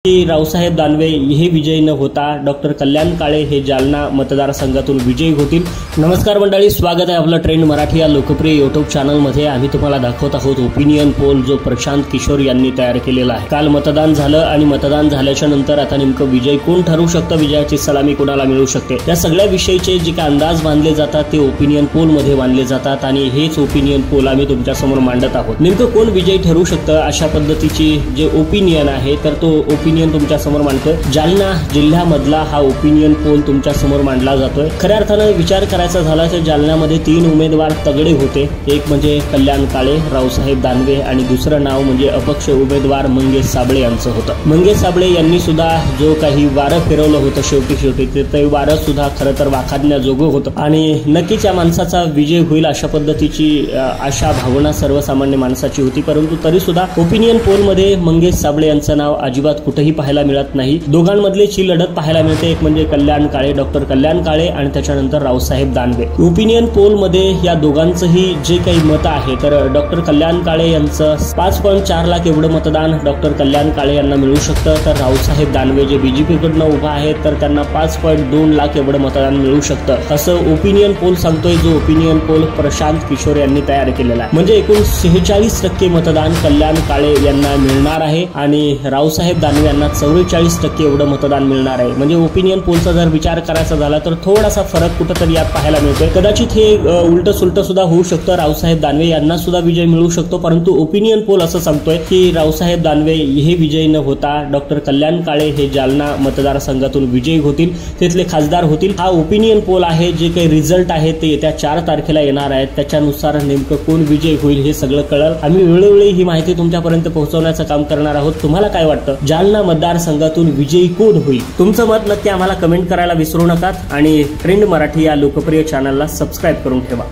की रावसाहेब दानवे हे विजयी न होता डॉक्टर कल्याण काळे हे जालना मतदारसंघातून विजयी होतील। नमस्कार मंडळी, स्वागत आहे आपलं ट्रेंड मराठी या लोकप्रिय यूट्यूब चॅनलमध्ये। आम्ही तुम्हाला दाखवत आहोत ओपिनियन पोल जो प्रशांत किशोर यांनी तयार केलेला आहे। काल मतदान झालं आणि मतदान झाल्याच्या नंतर आता नेमकं विजय कोण ठरू शकतं, विजयाची सलामी कोणाला मिळू शकते, या सगळ्या विषयीचे जे काही अंदाज बांधले जातात ते ओपिनियन पोल मध्ये बांधले जातात आणि हेच ओपिनियन पोल आम्ही तुमच्या समोर मांडत आहोत। नेमकं कोण विजयी ठरू शकतं अशा पद्धतीची जे ओपिनियन आहे तर तो ओपिनियन तुमच्या समोर मांडतोय। जालना जिल्ह्यामधला हा ओपिनियन पोल तुमच्या समोर मांडला जातोय। खऱ्या अर्थाने विचार करायचा झाला तर जालन्यामध्ये 3 उमेदवार तगडे होते। एक म्हणजे कल्याण काळे, रावसाहेब दानवे आणि दुसरं नाव म्हणजे अपक्ष उमेदवार मंगेश साबळे यांचं होतं। मंगेश साबळे यांनी सुद्धा जो काही वारं फिरवलं होतं शेवटी ते वारं सुद्धा खरं तर वाखाणण्याजोगं होतं आणि नक्कीच या माणसाचा विजय होईल अशा पद्धतीची आशा भावना सर्वसामान्य माणसाची होती। परंतु तरी सुद्धा ओपिनियन पोल मध्ये मंगेश साबळे यांचं नाव अजिबात कुठेही पाहायला मिळत नाही। दोघांमधलीची लढत पाहायला मिळते, एक म्हणजे कल्याण काळे, डॉक्टर कल्याण काळे आणि त्याच्यानंतर रावसाहेब दानवे। ओपिनियन पोल मध्ये या दोघांचंही जे काही मत आहे तर डॉक्टर कल्याण काळे यांचं 5.4 लाख एवढं मतदान डॉक्टर कल्याण काळे यांना मिळू शकतं, तर रावसाहेब दानवे जे बीजेपी कडनं उभा आहेत तर त्यांना 5.2 लाख एवढं मतदान मिळू शकतं असं ओपिनियन पोल सांगतोय, जो ओपिनियन पोल प्रशांत किशोर यांनी तयार केलेला आहे। म्हणजे एकूण 46% मतदान कल्याण काळे यांना मिळणार आहे आणि रावसाहेब दानवे यांना 44% एवढं मतदान मिळणार आहे। म्हणजे ओपिनियन पोलचा जर विचार करायचा झाला तर थोडासा फरक कुठेतरी यात पाहायला मिळतोय। कदाचित हे उलट सुलट सुद्धा होऊ शकतं, रावसाहेब दानवे यांना सुद्धा विजय मिळू शकतो, परंतु ओपिनियन पोल असं सांगतोय की रावसाहेब दानवे हे विजयी न होता डॉक्टर कल्याण काळे हे जालना मतदारसंघातून विजयी होतील, तिथले खासदार होतील। हा ओपिनियन पोल आहे, जे काही रिझल्ट आहे ते येत्या 4 तारखेला येणार आहेत, त्याच्यानुसार नेमकं कोण विजयी होईल हे सगळं कळेल। आम्ही वेळोवेळी ही माहिती तुमच्यापर्यंत पोहोचवण्याचं काम करणार आहोत। तुम्हाला काय वाटतं, जालना मतदारसंघातून विजयी कोण होईल? तुमचं मत नक्की आम्हाला कमेंट करायला विसरू नका आणि ट्रेंड मराठी या लोकप्रिय चॅनलला सबस्क्राईब करून ठेवा।